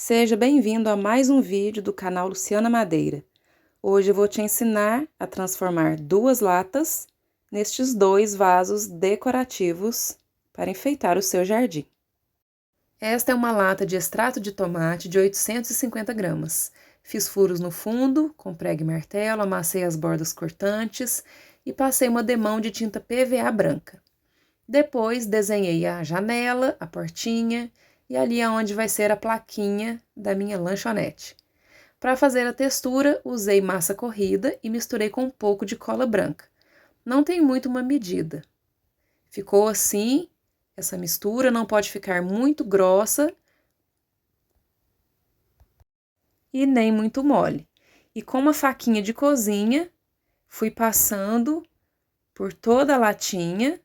Seja bem-vindo a mais um vídeo do canal Luciana Madeira. Hoje eu vou te ensinar a transformar duas latas nestes dois vasos decorativos para enfeitar o seu jardim. Esta é uma lata de extrato de tomate de 850 gramas. Fiz furos no fundo, com prego e martelo, amassei as bordas cortantes e passei uma demão de tinta PVA branca. Depois desenhei a janela, a portinha e ali aonde vai ser a plaquinha da minha lanchonete. Para fazer a textura, usei massa corrida e misturei com um pouco de cola branca. Não tem muito uma medida. Ficou assim, essa mistura não pode ficar muito grossa e nem muito mole. E com uma faquinha de cozinha, fui passando por toda a latinha,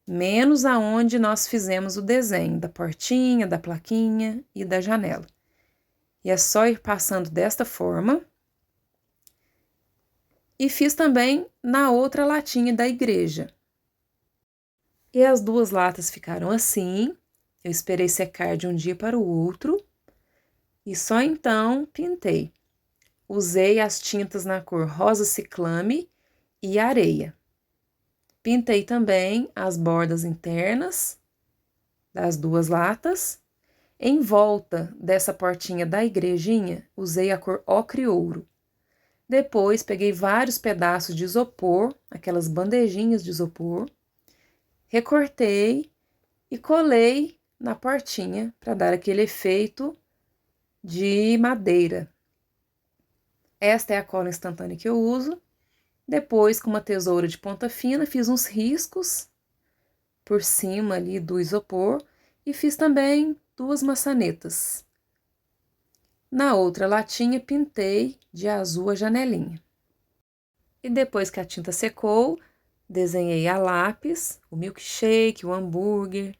menos aonde nós fizemos o desenho da portinha, da plaquinha e da janela. E é só ir passando desta forma. E fiz também na outra latinha da igreja. E as duas latas ficaram assim. Eu esperei secar de um dia para o outro. E só então pintei. Usei as tintas na cor rosa ciclame e areia. Pintei também as bordas internas das duas latas. Em volta dessa portinha da igrejinha, usei a cor ocre e ouro. Depois, peguei vários pedaços de isopor, aquelas bandejinhas de isopor, recortei e colei na portinha para dar aquele efeito de madeira. Esta é a cola instantânea que eu uso. Depois, com uma tesoura de ponta fina, fiz uns riscos por cima ali do isopor e fiz também duas maçanetas. Na outra latinha, pintei de azul a janelinha. E depois que a tinta secou, desenhei a lápis, o milkshake, o hambúrguer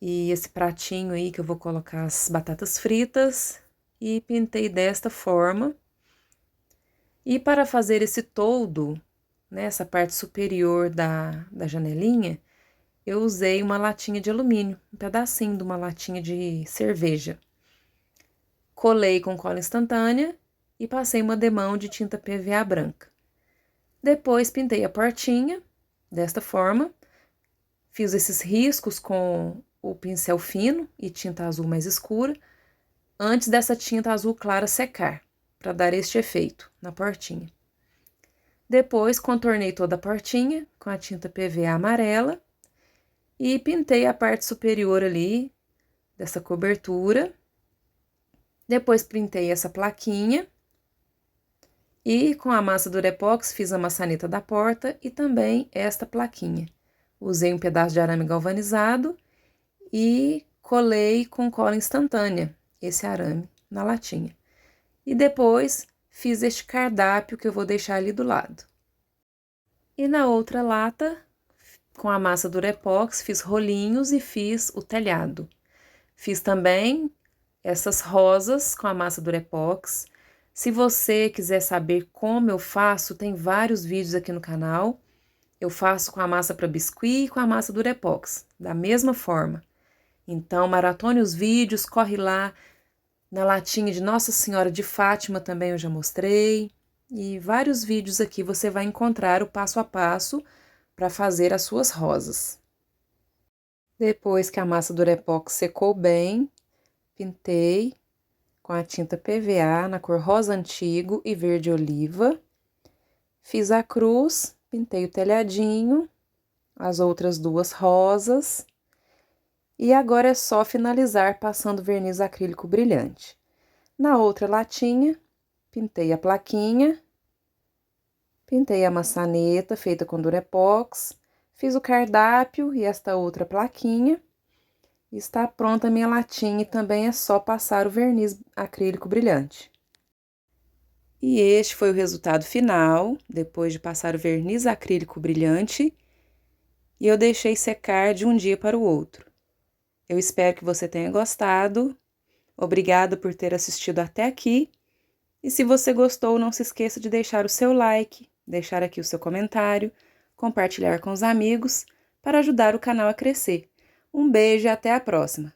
e esse pratinho aí que eu vou colocar as batatas fritas e pintei desta forma. E para fazer esse toldo, nessa parte superior da janelinha, eu usei uma latinha de alumínio, um pedacinho de uma latinha de cerveja. Colei com cola instantânea e passei uma demão de tinta PVA branca. Depois pintei a portinha, desta forma. Fiz esses riscos com o pincel fino e tinta azul mais escura, antes dessa tinta azul clara secar, para dar este efeito na portinha. Depois contornei toda a portinha com a tinta PVA amarela e pintei a parte superior ali dessa cobertura. Depois pintei essa plaquinha e com a massa Durepox fiz a maçaneta da porta e também esta plaquinha. Usei um pedaço de arame galvanizado e colei com cola instantânea esse arame na latinha. E depois fiz este cardápio que eu vou deixar ali do lado. E na outra lata, com a massa Durepox, fiz rolinhos e fiz o telhado. Fiz também essas rosas com a massa Durepox. Se você quiser saber como eu faço, tem vários vídeos aqui no canal. Eu faço com a massa para biscuit e com a massa Durepox, da mesma forma. Então, maratone os vídeos, corre lá. Na latinha de Nossa Senhora de Fátima também eu já mostrei. E vários vídeos aqui você vai encontrar o passo a passo para fazer as suas rosas. Depois que a massa Durepox secou bem, pintei com a tinta PVA na cor rosa antigo e verde oliva. Fiz a cruz, pintei o telhadinho, as outras duas rosas. E agora é só finalizar passando verniz acrílico brilhante. Na outra latinha, pintei a plaquinha, pintei a maçaneta feita com Durepox, fiz o cardápio e esta outra plaquinha. Está pronta a minha latinha e também é só passar o verniz acrílico brilhante. E este foi o resultado final, depois de passar o verniz acrílico brilhante, e eu deixei secar de um dia para o outro. Eu espero que você tenha gostado. Obrigada por ter assistido até aqui. E se você gostou, não se esqueça de deixar o seu like, deixar aqui o seu comentário, compartilhar com os amigos, para ajudar o canal a crescer. Um beijo e até a próxima!